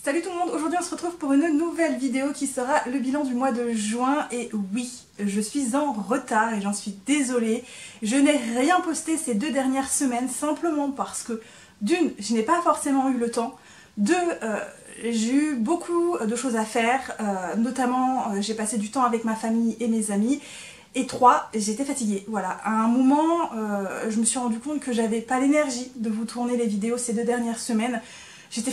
Salut tout le monde, aujourd'hui on se retrouve pour une nouvelle vidéo qui sera le bilan du mois de juin. Et oui, je suis en retard et j'en suis désolée. Je n'ai rien posté ces 2 dernières semaines simplement parce que d'une, je n'ai pas forcément eu le temps. Deux, j'ai eu beaucoup de choses à faire, notamment j'ai passé du temps avec ma famille et mes amis. Et 3, j'étais fatiguée. Voilà, à un moment, je me suis rendu compte que j'avais pas l'énergie de vous tourner les vidéos ces 2 dernières semaines. J'étais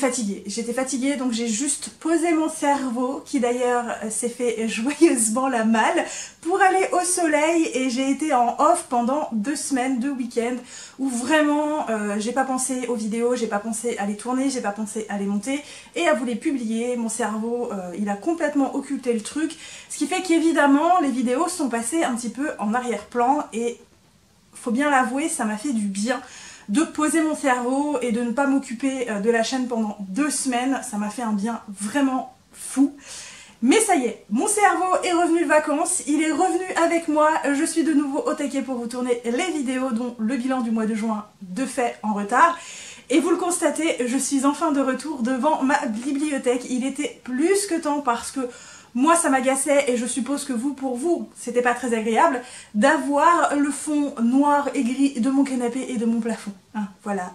fatiguée, donc j'ai juste posé mon cerveau, qui d'ailleurs s'est fait joyeusement la malle, pour aller au soleil, et j'ai été en off pendant 2 semaines, 2 week-ends, où vraiment j'ai pas pensé aux vidéos, j'ai pas pensé à les tourner, j'ai pas pensé à les monter, et à vous les publier. Mon cerveau, il a complètement occulté le truc, ce qui fait qu'évidemment les vidéos sont passées un petit peu en arrière-plan, et faut bien l'avouer, ça m'a fait du bien de poser mon cerveau et de ne pas m'occuper de la chaîne pendant 2 semaines. Ça m'a fait un bien vraiment fou. Mais ça y est, mon cerveau est revenu de vacances, il est revenu avec moi, je suis de nouveau au taquet pour vous tourner les vidéos, dont le bilan du mois de juin de fait en retard. Et vous le constatez, je suis enfin de retour devant ma bibliothèque. Il était plus que temps parce que moi ça m'agaçait, et je suppose que vous, pour vous, c'était pas très agréable d'avoir le fond noir et gris de mon canapé et de mon plafond. Hein, voilà,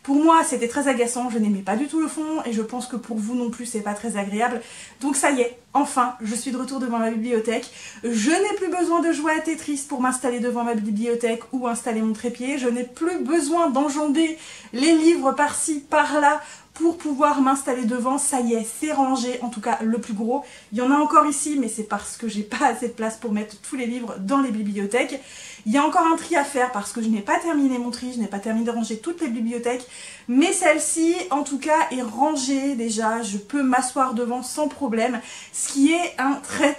pour moi c'était très agaçant, je n'aimais pas du tout le fond, et je pense que pour vous non plus c'est pas très agréable. Donc ça y est, enfin, je suis de retour devant ma bibliothèque. Je n'ai plus besoin de jouer à Tetris pour m'installer devant ma bibliothèque ou installer mon trépied. Je n'ai plus besoin d'enjamber les livres par-ci, par-là pour pouvoir m'installer devant. Ça y est, c'est rangé, en tout cas le plus gros. Il y en a encore ici, mais c'est parce que j'ai pas assez de place pour mettre tous les livres dans les bibliothèques. Il y a encore un tri à faire parce que je n'ai pas terminé mon tri, je n'ai pas terminé de ranger toutes les bibliothèques, mais celle-ci, en tout cas, est rangée déjà. Je peux m'asseoir devant sans problème, ce qui est un très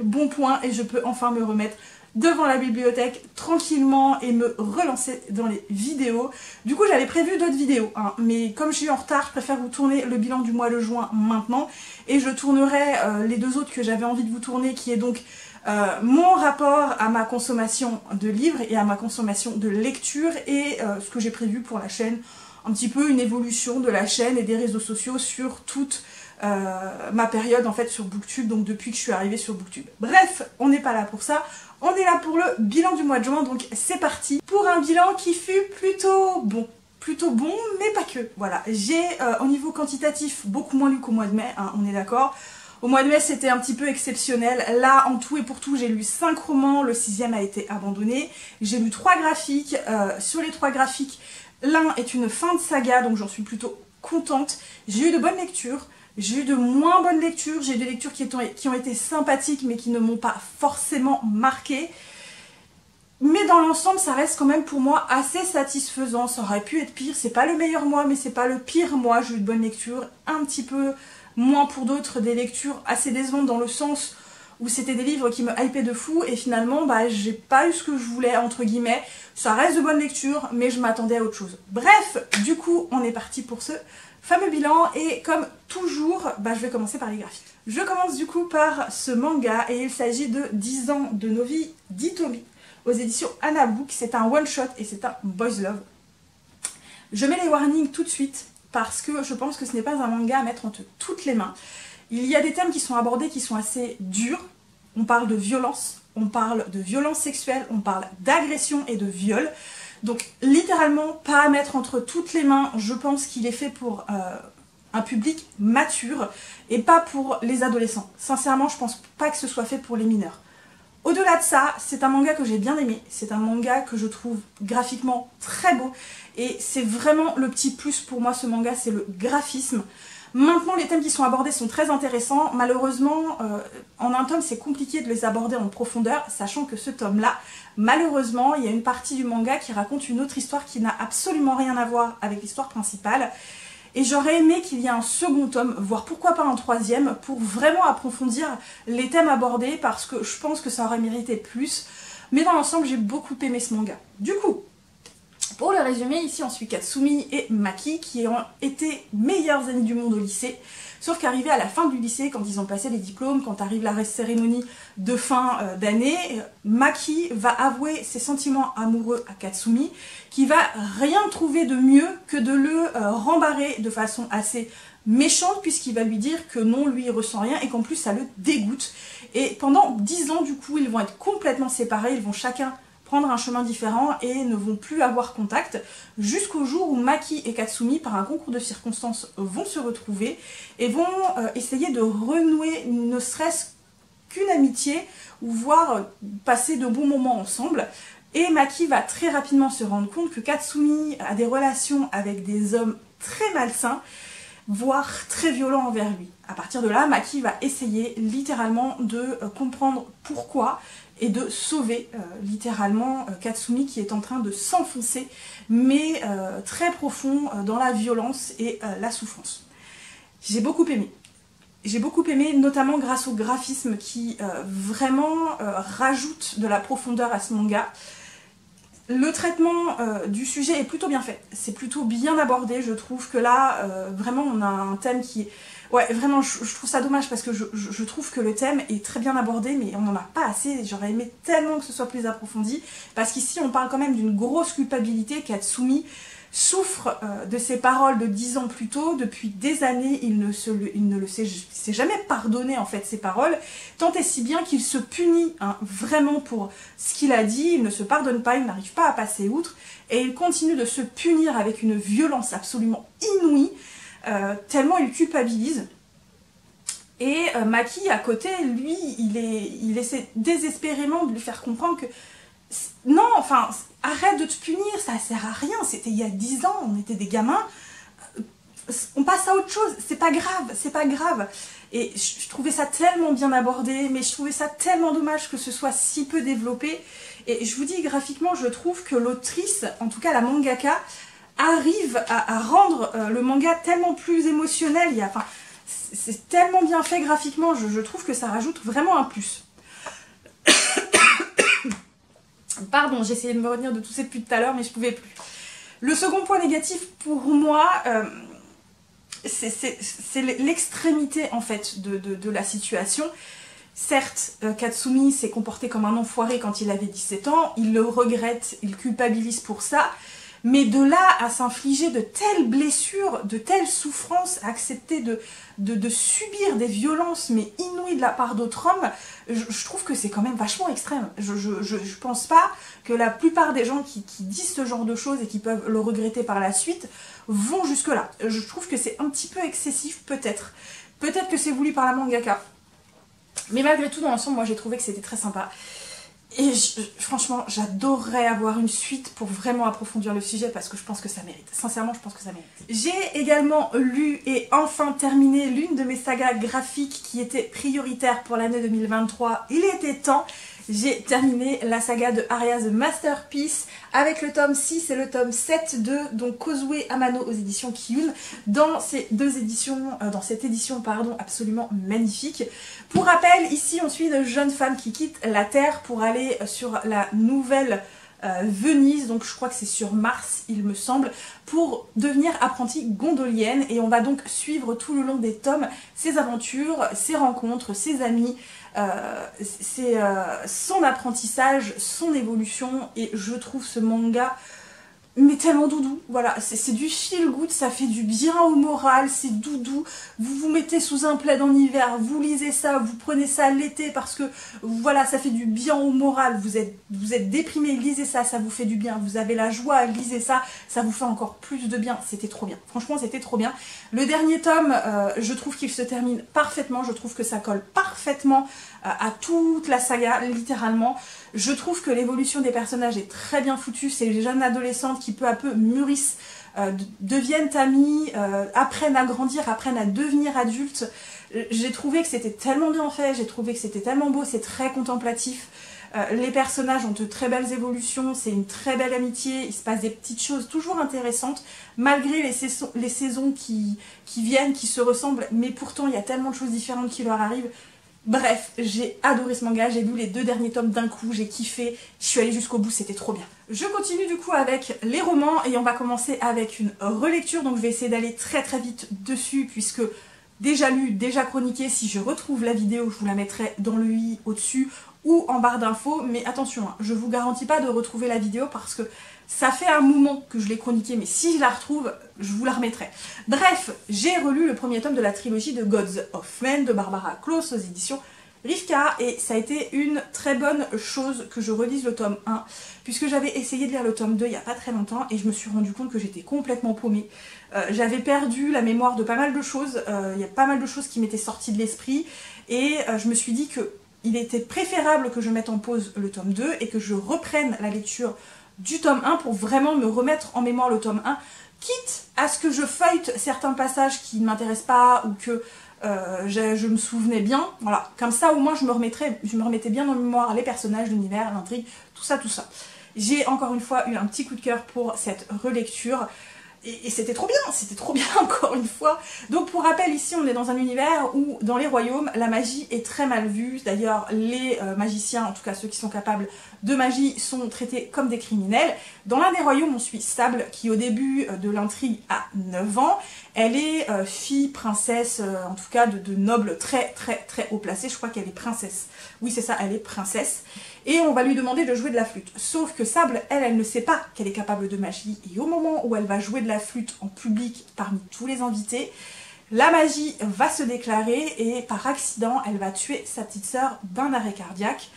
bon point, et je peux enfin me remettre devant la bibliothèque tranquillement et me relancer dans les vidéos. Du coup j'avais prévu d'autres vidéos, hein, mais comme je suis en retard, je préfère vous tourner le bilan du mois de juin maintenant, et je tournerai les 2 autres que j'avais envie de vous tourner, qui est donc mon rapport à ma consommation de livres et à ma consommation de lecture, et ce que j'ai prévu pour la chaîne, un petit peu une évolution de la chaîne et des réseaux sociaux sur toute ma période en fait sur Booktube, donc depuis que je suis arrivée sur Booktube. Bref, on n'est pas là pour ça, on est là pour le bilan du mois de juin, donc c'est parti pour un bilan qui fut plutôt bon, mais pas que. Voilà, j'ai au niveau quantitatif beaucoup moins lu qu'au mois de mai, hein, on est d'accord. Au mois de mai c'était un petit peu exceptionnel. Là en tout et pour tout j'ai lu 5 romans, le 6e a été abandonné. J'ai lu 3 graphiques, sur les 3 graphiques l'un est une fin de saga, donc j'en suis plutôt contente. J'ai eu de bonnes lectures, j'ai eu de moins bonnes lectures, j'ai eu des lectures qui ont été sympathiques mais qui ne m'ont pas forcément marquée. Mais dans l'ensemble ça reste quand même pour moi assez satisfaisant. Ça aurait pu être pire, c'est pas le meilleur mois mais c'est pas le pire mois. J'ai eu de bonnes lectures, un petit peu moins pour d'autres, des lectures assez décevantes dans le sens où c'était des livres qui me hypaient de fou, et finalement bah j'ai pas eu ce que je voulais entre guillemets. Ça reste de bonnes lectures mais je m'attendais à autre chose. Bref, du coup on est parti pour ce fameux bilan, et comme toujours bah, je vais commencer par les graphiques. Je commence du coup par ce manga, et il s'agit de 10 ans de nos vies d'Hitomi aux éditions Hanabook. C'est un one shot et c'est un boys love. Je mets les warnings tout de suite parce que je pense que ce n'est pas un manga à mettre entre toutes les mains. Il y a des thèmes qui sont abordés qui sont assez durs. On parle de violence, on parle de violence sexuelle, on parle d'agression et de viol. Donc littéralement pas à mettre entre toutes les mains. Je pense qu'il est fait pour un public mature et pas pour les adolescents. Sincèrement, je pense pas que ce soit fait pour les mineurs. Au-delà de ça, c'est un manga que j'ai bien aimé, c'est un manga que je trouve graphiquement très beau, et c'est vraiment le petit plus pour moi ce manga, c'est le graphisme. Maintenant, les thèmes qui sont abordés sont très intéressants. Malheureusement, en un tome, c'est compliqué de les aborder en profondeur, sachant que ce tome-là, malheureusement, il y a une partie du manga qui raconte une autre histoire qui n'a absolument rien à voir avec l'histoire principale. Et j'aurais aimé qu'il y ait un second tome, voire pourquoi pas un 3e, pour vraiment approfondir les thèmes abordés, parce que je pense que ça aurait mérité plus. Mais dans l'ensemble, j'ai beaucoup aimé ce manga. Du coup, Pour le résumer, ici on suit Katsumi et Maki qui ont été meilleurs amis du monde au lycée. Sauf qu'arrivé à la fin du lycée, quand ils ont passé les diplômes, quand arrive la cérémonie de fin d'année, Maki va avouer ses sentiments amoureux à Katsumi, qui va rien trouver de mieux que de le rembarrer de façon assez méchante, puisqu'il va lui dire que non, lui il ressent rien et qu'en plus ça le dégoûte. Et pendant 10 ans du coup, ils vont être complètement séparés, ils vont chacun prendre un chemin différent et ne vont plus avoir contact jusqu'au jour où Maki et Katsumi, par un concours de circonstances, vont se retrouver et vont essayer de renouer ne serait-ce qu'une amitié ou voire passer de bons moments ensemble. Et Maki va très rapidement se rendre compte que Katsumi a des relations avec des hommes très malsains, voire très violents envers lui. À partir de là, Maki va essayer littéralement de comprendre pourquoi et de sauver littéralement Katsumi qui est en train de s'enfoncer, mais très profond dans la violence et la souffrance. J'ai beaucoup aimé. J'ai beaucoup aimé, notamment grâce au graphisme qui vraiment rajoute de la profondeur à ce manga. Le traitement du sujet est plutôt bien fait, c'est plutôt bien abordé, je trouve que là, vraiment on a un thème qui est... Ouais, vraiment, je trouve ça dommage parce que je trouve que le thème est très bien abordé, mais on n'en a pas assez, j'aurais aimé tellement que ce soit plus approfondi, parce qu'ici on parle quand même d'une grosse culpabilité. Katsumi souffre de ses paroles de 10 ans plus tôt, depuis des années il ne s'est jamais pardonné en fait ses paroles, tant et si bien qu'il se punit vraiment pour ce qu'il a dit, il ne se pardonne pas, il n'arrive pas à passer outre, et il continue de se punir avec une violence absolument inouïe, tellement il culpabilise. Et Maki à côté, lui, il essaie désespérément de lui faire comprendre que non, enfin, arrête de te punir, ça sert à rien, c'était il y a 10 ans, on était des gamins, on passe à autre chose, c'est pas grave, c'est pas grave. Et je trouvais ça tellement bien abordé, mais je trouvais ça tellement dommage que ce soit si peu développé. Et je vous dis, graphiquement, je trouve que l'autrice, en tout cas la mangaka, arrive à rendre le manga tellement plus émotionnel. Enfin, c'est tellement bien fait graphiquement, je trouve que ça rajoute vraiment un plus. Pardon, j'ai essayé de me retenir de tousser depuis tout à l'heure, mais je pouvais plus. Le second point négatif pour moi, c'est l'extrémité en fait de la situation. Certes, Katsumi s'est comporté comme un enfoiré quand il avait 17 ans, il le regrette, il culpabilise pour ça, mais de là à s'infliger de telles blessures, de telles souffrances, à accepter de subir des violences mais inouïes de la part d'autres hommes, je trouve que c'est quand même vachement extrême. Je pense pas que la plupart des gens qui disent ce genre de choses et qui peuvent le regretter par la suite vont jusque là. Je trouve que c'est un petit peu excessif peut-être. Peut-être que c'est voulu par la mangaka. Mais malgré tout, dans l'ensemble, moi j'ai trouvé que c'était très sympa. Et franchement, j'adorerais avoir une suite pour vraiment approfondir le sujet parce que je pense que ça mérite. Sincèrement, je pense que ça mérite. J'ai également lu et enfin terminé l'une de mes sagas graphiques qui était prioritaire pour l'année 2023. Il était temps. J'ai terminé la saga de Aria The Masterpiece avec le tome 6 et le tome 7 de donc Kozue Amano aux éditions Kiyun dans ces deux éditions, dans cette édition pardon, absolument magnifique. Pour rappel, ici on suit une jeune femme qui quitte la Terre pour aller sur la nouvelle Venise, donc je crois que c'est sur Mars il me semble, pour devenir apprentie gondolienne, et on va donc suivre tout le long des tomes ses aventures, ses rencontres, ses amis, son apprentissage, son évolution, et je trouve ce manga mais tellement doudou, voilà, c'est du feel good, ça fait du bien au moral, c'est doudou, vous vous mettez sous un plaid en hiver, vous lisez ça, vous prenez ça l'été parce que, voilà, ça fait du bien au moral, vous êtes déprimé, lisez ça, ça vous fait du bien, vous avez la joie, lisez ça, ça vous fait encore plus de bien, c'était trop bien, franchement c'était trop bien. Le dernier tome, je trouve qu'il se termine parfaitement, je trouve que ça colle parfaitement à toute la saga, littéralement. Je trouve que l'évolution des personnages est très bien foutue, c'est les jeunes adolescentes qui peu à peu mûrissent, deviennent amies, apprennent à grandir, apprennent à devenir adultes. J'ai trouvé que c'était tellement bien fait, j'ai trouvé que c'était tellement beau, c'est très contemplatif. Les personnages ont de très belles évolutions, c'est une très belle amitié, il se passe des petites choses toujours intéressantes, malgré les saisons qui viennent, qui se ressemblent, mais pourtant il y a tellement de choses différentes qui leur arrivent. Bref, j'ai adoré ce manga, j'ai lu les 2 derniers tomes d'un coup, j'ai kiffé, je suis allée jusqu'au bout, c'était trop bien. Je continue du coup avec les romans et on va commencer avec une relecture, donc je vais essayer d'aller très vite dessus puisque déjà lu, déjà chroniqué, si je retrouve la vidéo, je vous la mettrai dans le i au-dessus ou en barre d'infos, mais attention, hein, je vous garantis pas de retrouver la vidéo parce que ça fait un moment que je l'ai chroniqué, mais si je la retrouve, je vous la remettrai. Bref, j'ai relu le premier tome de la trilogie de Gods of Men de Barbara Kloss aux éditions Rivka, et ça a été une très bonne chose que je relise le tome 1, puisque j'avais essayé de lire le tome 2 il n'y a pas très longtemps, et je me suis rendu compte que j'étais complètement paumée. J'avais perdu la mémoire de pas mal de choses, il y a pas mal de choses qui m'étaient sorties de l'esprit, et je me suis dit que il était préférable que je mette en pause le tome 2 et que je reprenne la lecture du tome 1 pour vraiment me remettre en mémoire le tome 1, quitte à ce que je feuillete certains passages qui ne m'intéressent pas ou que je me souvenais bien, voilà, comme ça au moins je me remettais bien en mémoire les personnages, l'univers, l'intrigue, tout ça. J'ai encore une fois eu un petit coup de cœur pour cette relecture. Et c'était trop bien encore une fois. Donc pour rappel, ici on est dans un univers où dans les royaumes la magie est très mal vue. D'ailleurs les magiciens, en tout cas ceux qui sont capables de magie, sont traités comme des criminels. Dans l'un des royaumes on suit Sable qui au début de l'intrigue a 9 ans. Elle est fille, princesse, en tout cas de nobles très haut placés. Je crois qu'elle est princesse. Oui c'est ça, elle est princesse. Et on va lui demander de jouer de la flûte. Sauf que Sable, elle ne sait pas qu'elle est capable de magie. Et au moment où elle va jouer de la flûte en public parmi tous les invités, la magie va se déclarer et par accident, elle va tuer sa petite sœur d'un arrêt cardiaque.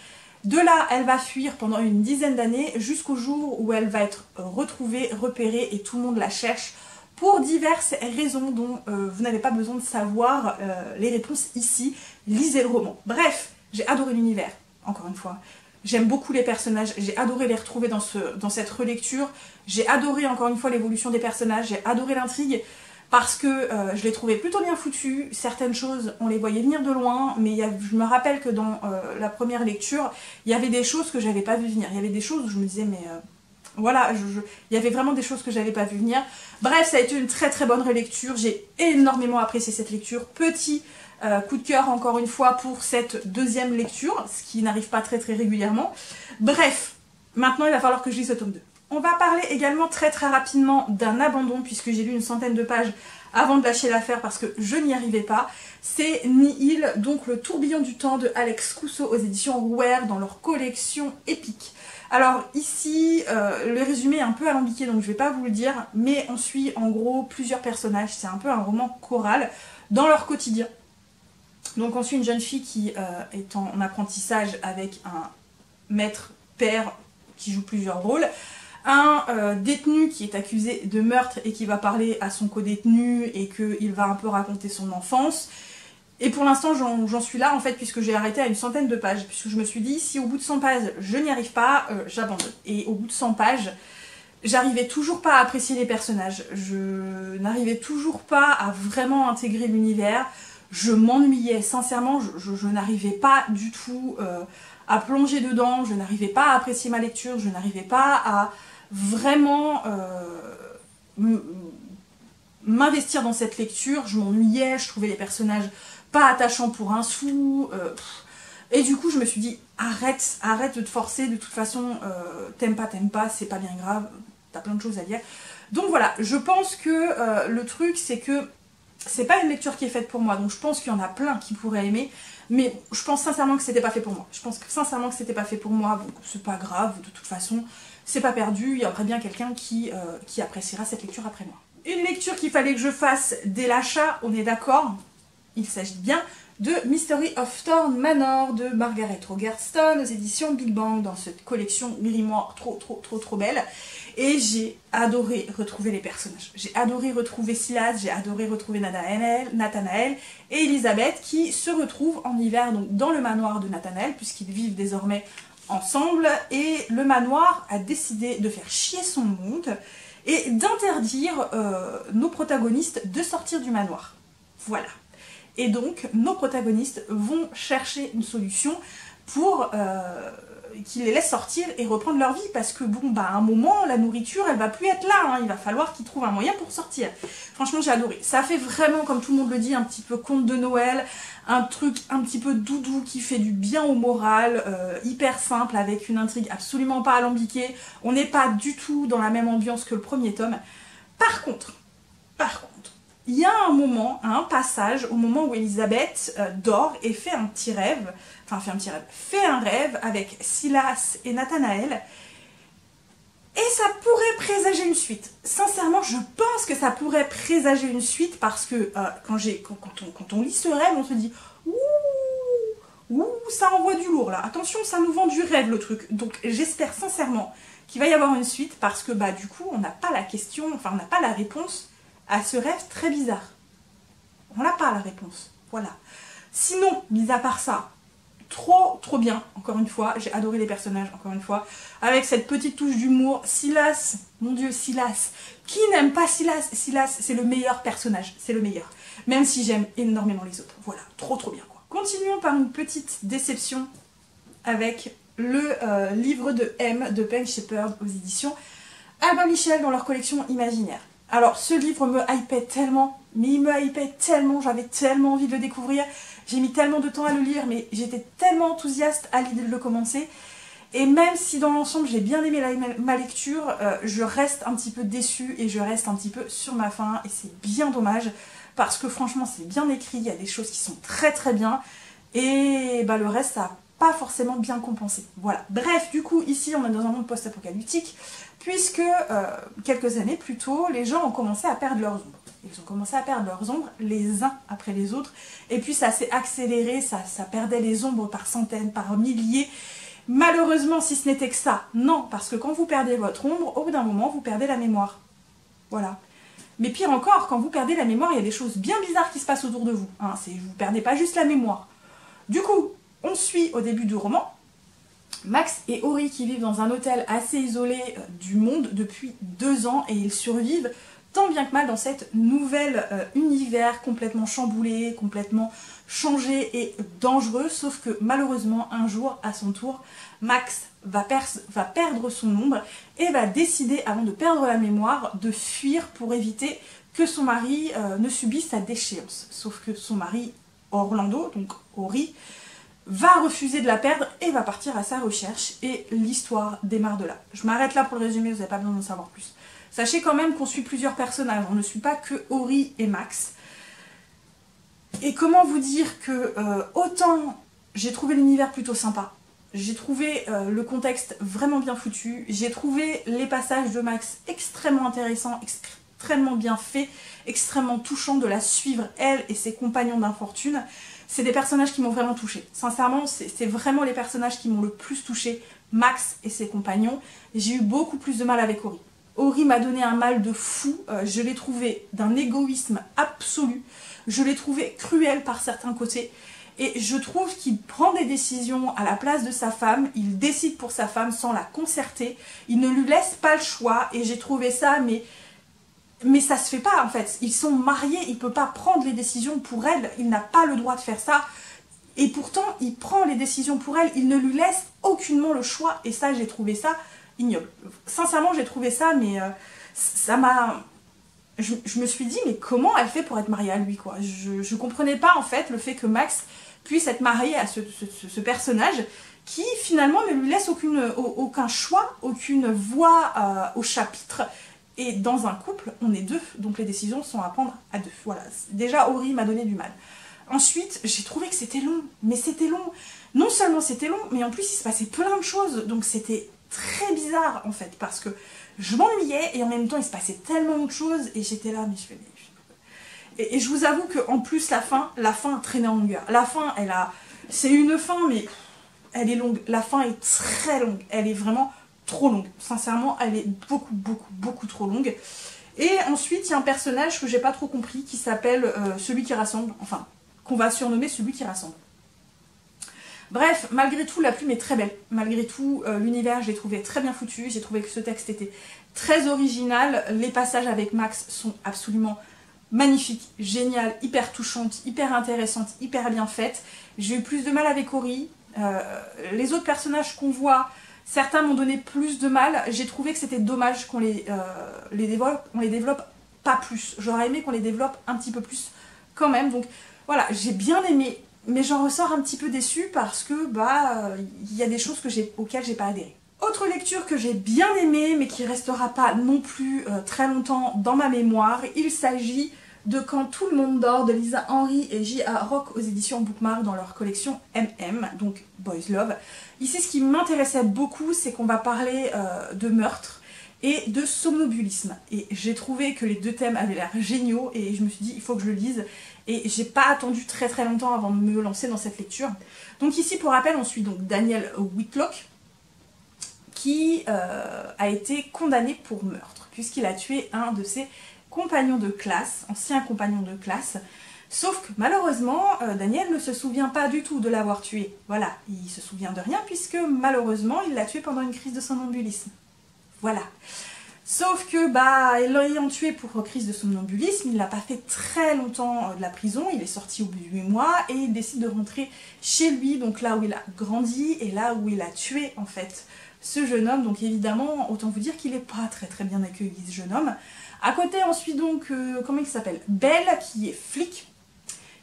De là, elle va fuir pendant une dizaine d'années jusqu'au jour où elle va être retrouvée, repérée et tout le monde la cherche pour diverses raisons dont vous n'avez pas besoin de savoir les réponses ici. Lisez le roman. Bref, j'ai adoré l'univers, encore une fois. J'aime beaucoup les personnages, j'ai adoré les retrouver dans cette relecture, j'ai adoré encore une fois l'évolution des personnages, j'ai adoré l'intrigue parce que je les trouvais plutôt bien foutus. Certaines choses, on les voyait venir de loin, mais je me rappelle que dans la première lecture, il y avait des choses que j'avais pas vu venir. Il y avait des choses où je me disais, mais voilà, il y avait vraiment des choses que j'avais pas vu venir. Bref, ça a été une très bonne relecture, j'ai énormément apprécié cette lecture. Petit coup de cœur encore une fois pour cette deuxième lecture, ce qui n'arrive pas très régulièrement. Bref, maintenant il va falloir que je lise ce tome 2. On va parler également très rapidement d'un abandon, puisque j'ai lu une centaine de pages avant de lâcher l'affaire parce que je n'y arrivais pas. C'est Nihil, donc le tourbillon du temps de Alex Cousteau aux éditions Rouher dans leur collection épique. Alors ici, le résumé est un peu alambiqué, donc je vais pas vous le dire, mais on suit en gros plusieurs personnages, c'est un peu un roman choral dans leur quotidien. Donc on suit une jeune fille qui est en apprentissage avec un maître père qui joue plusieurs rôles, un détenu qui est accusé de meurtre et qui va parler à son codétenu et qu'il va un peu raconter son enfance. Et pour l'instant j'en suis là en fait puisque j'ai arrêté à une centaine de pages, puisque je me suis dit si au bout de 100 pages je n'y arrive pas, j'abandonne. Et au bout de 100 pages, j'arrivais toujours pas à apprécier les personnages, je n'arrivais toujours pas à vraiment intégrer l'univers. Je m'ennuyais, sincèrement, je n'arrivais pas du tout à plonger dedans, je n'arrivais pas à apprécier ma lecture, je n'arrivais pas à vraiment m'investir dans cette lecture, je m'ennuyais, je trouvais les personnages pas attachants pour un sou, et du coup je me suis dit arrête de te forcer, de toute façon t'aimes pas, c'est pas bien grave, t'as plein de choses à dire. Donc voilà, je pense que le truc c'est que c'est pas une lecture qui est faite pour moi, donc je pense qu'il y en a plein qui pourraient aimer, mais je pense sincèrement que c'était pas fait pour moi. Je pense sincèrement que c'était pas fait pour moi, donc c'est pas grave, de toute façon, c'est pas perdu, il y aurait bien quelqu'un qui appréciera cette lecture après moi. Une lecture qu'il fallait que je fasse dès l'achat, on est d'accord, il s'agit bien de Mystery of Thorn Manor de Margaret Rogerstone aux éditions Big Bang dans cette collection grimoire trop belle. Et j'ai adoré retrouver les personnages. J'ai adoré retrouver Silas, j'ai adoré retrouver Nathanaël et Elisabeth qui se retrouvent en hiver donc dans le manoir de Nathanaël puisqu'ils vivent désormais ensemble et le manoir a décidé de faire chier son monde et d'interdire nos protagonistes de sortir du manoir. Voilà. Et donc nos protagonistes vont chercher une solution pour qu'ils les laissent sortir et reprendre leur vie, parce que bon, bah à un moment, la nourriture, elle va plus être là, hein, il va falloir qu'ils trouvent un moyen pour sortir. Franchement, j'ai adoré. Ça fait vraiment, comme tout le monde le dit, un petit peu conte de Noël, un truc un petit peu doudou qui fait du bien au moral, hyper simple, avec une intrigue absolument pas alambiquée. On n'est pas du tout dans la même ambiance que le premier tome. Par contre, il y a un moment, un passage, au moment où Elisabeth dort et fait un petit rêve, fait un rêve avec Silas et Nathanaël, et ça pourrait présager une suite. Sincèrement, je pense que ça pourrait présager une suite, parce que quand on lit ce rêve, on se dit « Ouh, ça envoie du lourd là, attention, ça nous vend du rêve le truc ». Donc j'espère sincèrement qu'il va y avoir une suite, parce que bah du coup, on n'a pas la question, on n'a pas la réponse à ce rêve très bizarre. On n'a pas la réponse, voilà. Sinon, mis à part ça, trop bien, encore une fois, j'ai adoré les personnages, encore une fois, avec cette petite touche d'humour. Silas, mon Dieu, Silas, qui n'aime pas Silas? Silas, c'est le meilleur personnage, c'est le meilleur, même si j'aime énormément les autres, voilà, trop bien quoi. Continuons par une petite déception avec le livre de M de Pen Shepherd aux éditions Albin Michel dans leur collection Imaginaire. Alors ce livre me hypait tellement, mais il me hypait tellement, j'avais tellement envie de le découvrir, j'ai mis tellement de temps à le lire, mais j'étais tellement enthousiaste à l'idée de le commencer. Et même si dans l'ensemble j'ai bien aimé ma lecture, je reste un petit peu déçue et je reste un petit peu sur ma faim, et c'est bien dommage, parce que franchement c'est bien écrit, il y a des choses qui sont très bien, et bah, le reste ça n'a pas forcément bien compensé. Voilà, bref, du coup ici on est dans un monde post-apocalyptique, puisque quelques années plus tôt, les gens ont commencé à perdre leurs ombres. Ils ont commencé à perdre leurs ombres les uns après les autres, et puis ça s'est accéléré, ça perdait les ombres par centaines, par milliers. Malheureusement, si ce n'était que ça, non, parce que quand vous perdez votre ombre, au bout d'un moment, vous perdez la mémoire. Voilà. Mais pire encore, quand vous perdez la mémoire, il y a des choses bien bizarres qui se passent autour de vous. Hein, vous ne perdez pas juste la mémoire. Du coup, on suit au début du roman Max et Ori qui vivent dans un hôtel assez isolé du monde depuis 2 ans, et ils survivent tant bien que mal dans cet nouvel univers complètement chamboulé, complètement changé et dangereux, sauf que malheureusement un jour, à son tour, Max va perdre son ombre et va décider, avant de perdre la mémoire, de fuir pour éviter que son mari ne subisse sa déchéance. Sauf que son mari, Orlando, donc Ori, va refuser de la perdre et va partir à sa recherche, et l'histoire démarre de là. Je m'arrête là pour le résumé, vous n'avez pas besoin d'en savoir plus. Sachez quand même qu'on suit plusieurs personnages, on ne suit pas que Ori et Max. Et comment vous dire que autant j'ai trouvé l'univers plutôt sympa, j'ai trouvé le contexte vraiment bien foutu, j'ai trouvé les passages de Max extrêmement intéressants, extrêmement bien faits, extrêmement touchants de la suivre, elle et ses compagnons d'infortune. C'est des personnages qui m'ont vraiment touchée. Sincèrement, c'est vraiment les personnages qui m'ont le plus touchée, Max et ses compagnons. J'ai eu beaucoup plus de mal avec Ori. Ori m'a donné un mal de fou, je l'ai trouvé d'un égoïsme absolu, je l'ai trouvé cruel par certains côtés, et je trouve qu'il prend des décisions à la place de sa femme, il décide pour sa femme sans la concerter, il ne lui laisse pas le choix, et j'ai trouvé ça, mais ça se fait pas en fait, ils sont mariés, il peut pas prendre les décisions pour elle, il n'a pas le droit de faire ça, et pourtant il prend les décisions pour elle, il ne lui laisse aucunement le choix, et ça j'ai trouvé ça ignoble. Sincèrement j'ai trouvé ça, mais ça m'a... Je me suis dit, mais comment elle fait pour être mariée à lui quoi. Je comprenais pas en fait le fait que Max puisse être marié à ce personnage qui finalement ne lui laisse aucun choix, aucune voix au chapitre. Et dans un couple, on est 2, donc les décisions sont à prendre à 2. Voilà, déjà Ori m'a donné du mal. Ensuite, j'ai trouvé que c'était long, mais c'était long. Non seulement c'était long, mais en plus il se passait plein de choses, donc c'était très bizarre en fait, parce que je m'ennuyais et en même temps il se passait tellement de choses et j'étais là, mais je fais... Et je vous avoue qu'en plus la fin traînait en longueur. La fin, c'est une fin, mais elle est longue. La fin est très longue, elle est vraiment trop longue. Sincèrement, elle est beaucoup trop longue. Et ensuite, il y a un personnage que j'ai pas trop compris qui s'appelle celui qui rassemble, enfin, qu'on va surnommer celui qui rassemble. Bref, malgré tout, la plume est très belle. Malgré tout, l'univers, je l'ai trouvé très bien foutu. J'ai trouvé que ce texte était très original. Les passages avec Max sont absolument magnifiques, géniales, hyper touchantes, hyper intéressantes, hyper bien faites. J'ai eu plus de mal avec Ori. Les autres personnages qu'on voit, certains m'ont donné plus de mal. J'ai trouvé que c'était dommage qu'on les développe pas plus. J'aurais aimé qu'on les développe un petit peu plus quand même. Donc voilà, j'ai bien aimé, mais j'en ressors un petit peu déçue parce que il y a des choses auxquelles j'ai pas adhéré. Autre lecture que j'ai bien aimée, mais qui restera pas non plus très longtemps dans ma mémoire, il s'agit de Quand tout le monde dort de Lisa Henry et J.A. Rock aux éditions Bookmark dans leur collection MM, donc Boys Love. Ici, ce qui m'intéressait beaucoup, c'est qu'on va parler de meurtre et de somnambulisme. Et j'ai trouvé que les deux thèmes avaient l'air géniaux et je me suis dit, il faut que je le lise. Et j'ai pas attendu très longtemps avant de me lancer dans cette lecture. Donc ici, pour rappel, on suit donc Daniel Whitlock, qui a été condamné pour meurtre, puisqu'il a tué un de ses compagnons de classe, ancien compagnon de classe, sauf que malheureusement, Daniel ne se souvient pas du tout de l'avoir tué. Voilà, il se souvient de rien, puisque malheureusement, il l'a tué pendant une crise de somnambulisme. Voilà. Sauf que, l'ayant tué pour crise de somnambulisme, il n'a pas fait très longtemps de la prison, il est sorti au bout de 8 mois, et il décide de rentrer chez lui, donc là où il a grandi, et là où il a tué, en fait, ce jeune homme. Donc évidemment, autant vous dire qu'il n'est pas très bien accueilli, ce jeune homme. À côté, on suit donc, comment il s'appelle, Belle, qui est flic,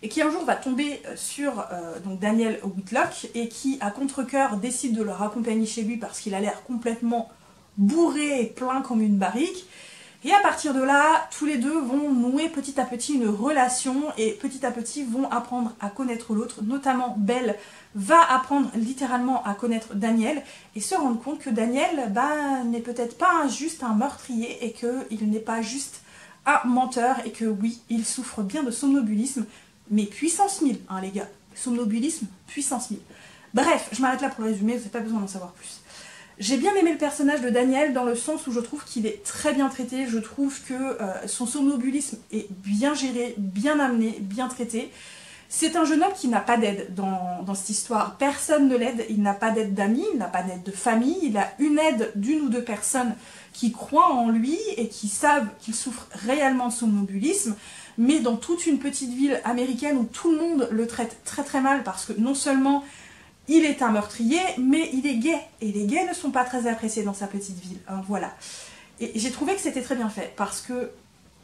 et qui un jour va tomber sur donc Daniel Whitlock, et qui, à contre-cœur, décide de le raccompagner chez lui parce qu'il a l'air complètement bourré et plein comme une barrique. Et à partir de là, tous les deux vont nouer petit à petit une relation, et petit à petit vont apprendre à connaître l'autre, notamment Belle va apprendre littéralement à connaître Daniel et se rendre compte que Daniel n'est peut-être pas juste un meurtrier et qu'il n'est pas juste un menteur et que oui, il souffre bien de somnambulisme, mais puissance 1000, hein les gars, somnambulisme, puissance 1000. Bref, je m'arrête là pour le résumer, vous n'avez pas besoin d'en savoir plus. J'ai bien aimé le personnage de Daniel dans le sens où je trouve qu'il est très bien traité, je trouve que son somnambulisme est bien géré, bien amené, bien traité. C'est un jeune homme qui n'a pas d'aide dans cette histoire. Personne ne l'aide, il n'a pas d'aide d'amis, il n'a pas d'aide de famille, il a une aide d'une ou deux personnes qui croient en lui et qui savent qu'il souffre réellement de somnambulisme, mais dans toute une petite ville américaine où tout le monde le traite très mal parce que non seulement il est un meurtrier, mais il est gay, et les gays ne sont pas très appréciés dans sa petite ville, hein, voilà. Et j'ai trouvé que c'était très bien fait, parce que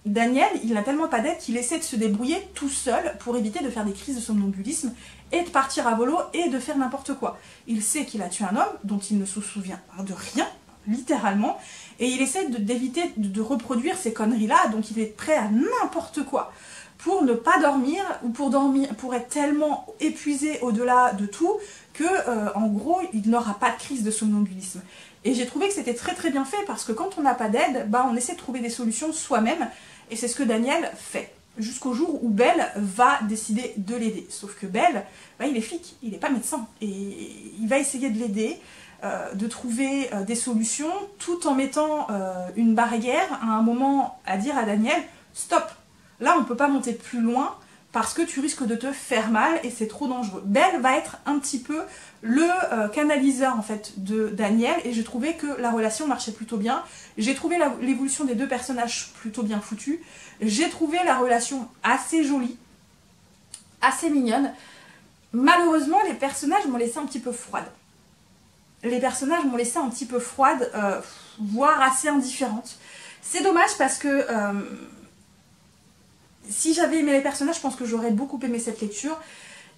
Daniel, il n'a tellement pas d'aide qu'il essaie de se débrouiller tout seul pour éviter de faire des crises de somnambulisme et de partir à volo et de faire n'importe quoi. Il sait qu'il a tué un homme dont il ne se souvient de rien, littéralement, et il essaie d'éviter de reproduire ces conneries-là, donc il est prêt à n'importe quoi pour ne pas dormir ou pour être tellement épuisé au-delà de tout que, en gros, il n'aura pas de crise de somnambulisme. Et j'ai trouvé que c'était très bien fait parce que quand on n'a pas d'aide, on essaie de trouver des solutions soi-même. Et c'est ce que Daniel fait, jusqu'au jour où Belle va décider de l'aider. Sauf que Belle, il est flic, il n'est pas médecin. Et il va essayer de l'aider, de trouver des solutions, tout en mettant une barrière à un moment à dire à Daniel, stop, là on ne peut pas monter plus loin parce que tu risques de te faire mal et c'est trop dangereux. Belle va être un petit peu le canaliseur en fait de Daniel et j'ai trouvé que la relation marchait plutôt bien. J'ai trouvé l'évolution des deux personnages plutôt bien foutue. J'ai trouvé la relation assez jolie, assez mignonne. Malheureusement, les personnages m'ont laissé un petit peu froide. Voire assez indifférente. C'est dommage parce que si j'avais aimé les personnages, je pense que j'aurais beaucoup aimé cette lecture.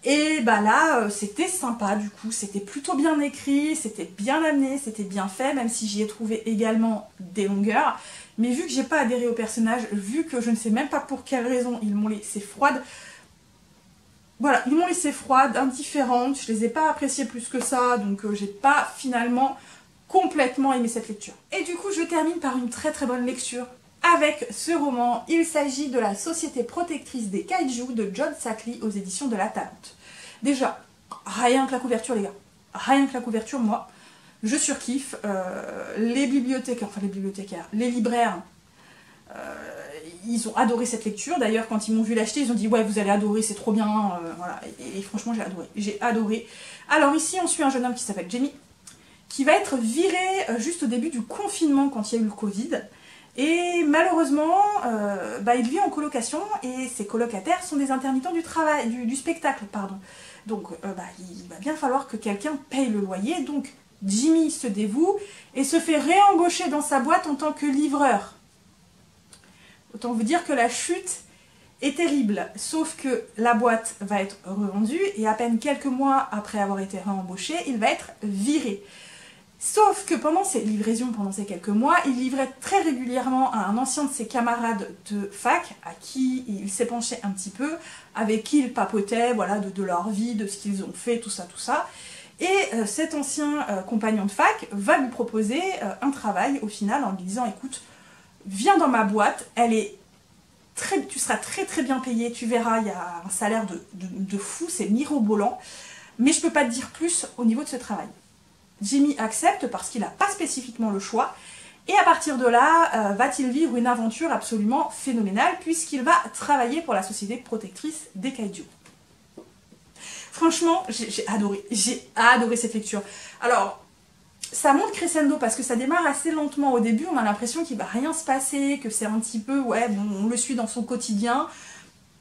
Et là, c'était sympa du coup, c'était plutôt bien écrit, c'était bien amené, c'était bien fait, même si j'y ai trouvé également des longueurs. Mais vu que j'ai pas adhéré aux personnages, vu que je ne sais même pas pour quelle raison ils m'ont laissé froide, voilà, ils m'ont laissé froide, indifférente, je les ai pas appréciés plus que ça, donc j'ai pas finalement complètement aimé cette lecture. Et du coup, je termine par une très bonne lecture avec ce roman. Il s'agit de La Société protectrice des kaiju de John Sackley aux éditions de La Talente. Déjà, rien que la couverture les gars, rien que la couverture, moi, je surkiffe. Les libraires, ils ont adoré cette lecture. D'ailleurs, quand ils m'ont vu l'acheter, ils ont dit ouais, vous allez adorer, c'est trop bien. Voilà. Et franchement, j'ai adoré. Alors ici, on suit un jeune homme qui s'appelle Jamie, qui va être viré juste au début du confinement quand il y a eu le Covid. Et malheureusement, il vit en colocation et ses colocataires sont des intermittents du travail, du spectacle, pardon. Donc il va bien falloir que quelqu'un paye le loyer. Donc Jimmy se dévoue et se fait réembaucher dans sa boîte en tant que livreur. Autant vous dire que la chute est terrible, sauf que la boîte va être revendue et à peine quelques mois après avoir été réembauché, il va être viré. Sauf que pendant ses livraisons, pendant ces quelques mois, il livrait très régulièrement à un ancien de ses camarades de fac, à qui il s'est penché un petit peu, avec qui il papotait, voilà, de leur vie, de ce qu'ils ont fait, tout ça, tout ça. Et cet ancien compagnon de fac va lui proposer un travail au final en lui disant « Écoute, viens dans ma boîte, tu seras très très bien payé, tu verras, il y a un salaire de fou, c'est mirobolant, mais je peux pas te dire plus au niveau de ce travail. » Jimmy accepte parce qu'il n'a pas spécifiquement le choix, et à partir de là, va-t-il vivre une aventure absolument phénoménale puisqu'il va travailler pour la société protectrice des kaiju. Franchement, j'ai adoré cette lecture. Alors, ça monte crescendo parce que ça démarre assez lentement au début, on a l'impression qu'il va rien se passer, que c'est un petit peu, ouais, bon, on le suit dans son quotidien,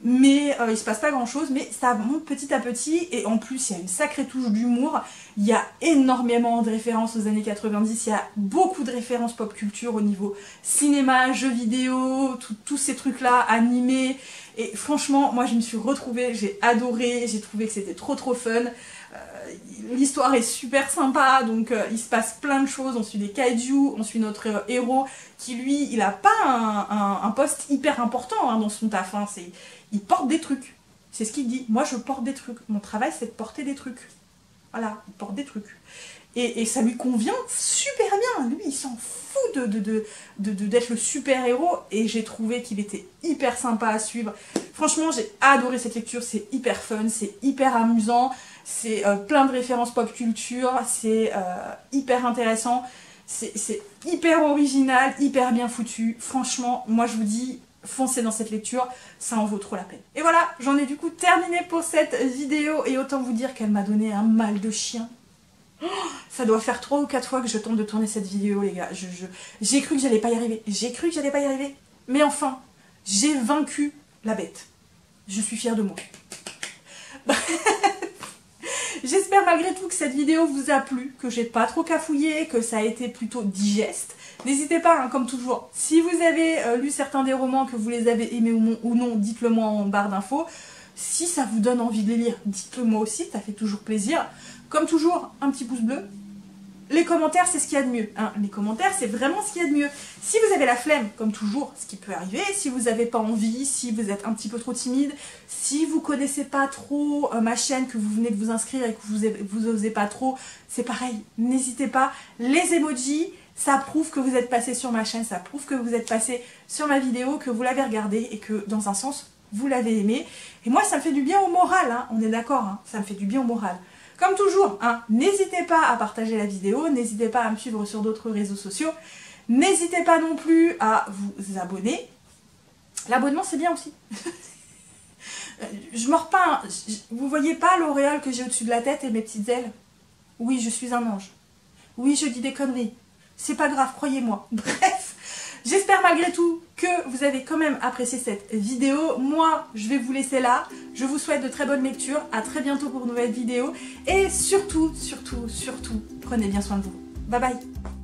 mais il se passe pas grand chose, mais ça monte petit à petit, et en plus il y a une sacrée touche d'humour, il y a énormément de références aux années 90, il y a beaucoup de références pop culture au niveau cinéma, jeux vidéo, tous ces trucs là, animés, et franchement moi je me suis retrouvée, j'ai adoré, j'ai trouvé que c'était trop fun. L'histoire est super sympa, donc il se passe plein de choses, on suit des kaiju, on suit notre héros qui lui, il a pas un poste hyper important dans son taf, hein, il porte des trucs, c'est ce qu'il dit, moi je porte des trucs, mon travail c'est de porter des trucs, voilà, il porte des trucs, et ça lui convient super bien, lui il s'en fout d'être le super héros, et j'ai trouvé qu'il était hyper sympa à suivre, franchement j'ai adoré cette lecture, c'est hyper fun, c'est hyper amusant, c'est plein de références pop culture, c'est hyper intéressant, c'est hyper original, hyper bien foutu. Franchement, moi je vous dis, foncez dans cette lecture, ça en vaut trop la peine. Et voilà, j'en ai du coup terminé pour cette vidéo, et autant vous dire qu'elle m'a donné un mal de chien. Oh, ça doit faire 3 ou 4 fois que je tente de tourner cette vidéo, les gars. J'ai cru que j'allais pas y arriver, mais enfin, j'ai vaincu la bête. Je suis fière de moi. J'espère malgré tout que cette vidéo vous a plu, que j'ai pas trop cafouillé, que ça a été plutôt digeste. N'hésitez pas, hein, comme toujours, si vous avez lu certains des romans, que vous les avez aimés ou non, dites-le moi en barre d'infos. Si ça vous donne envie de les lire, dites-le moi aussi, ça fait toujours plaisir. Comme toujours, un petit pouce bleu. Les commentaires, c'est ce qu'il y a de mieux. Hein. Les commentaires, c'est vraiment ce qu'il y a de mieux. Si vous avez la flemme, comme toujours, ce qui peut arriver, si vous n'avez pas envie, si vous êtes un petit peu trop timide, si vous connaissez pas trop ma chaîne, que vous venez de vous inscrire et que vous osez pas trop, c'est pareil, n'hésitez pas. Les emojis, ça prouve que vous êtes passé sur ma chaîne, ça prouve que vous êtes passé sur ma vidéo, que vous l'avez regardée et que, dans un sens, vous l'avez aimé. Et moi, ça me fait du bien au moral, hein. On est d'accord, hein, ça me fait du bien au moral. Comme toujours, hein, n'hésitez pas à partager la vidéo, n'hésitez pas à me suivre sur d'autres réseaux sociaux, n'hésitez pas non plus à vous abonner. L'abonnement, c'est bien aussi. Je mords pas, hein. Vous voyez pas l'auréole que j'ai au-dessus de la tête et mes petites ailes? Oui, je suis un ange. Oui, je dis des conneries. C'est pas grave, croyez-moi. Bref, j'espère malgré tout que vous avez quand même apprécié cette vidéo. Moi, je vais vous laisser là. Je vous souhaite de très bonnes lectures. À très bientôt pour une nouvelle vidéo. Et surtout, prenez bien soin de vous. Bye bye.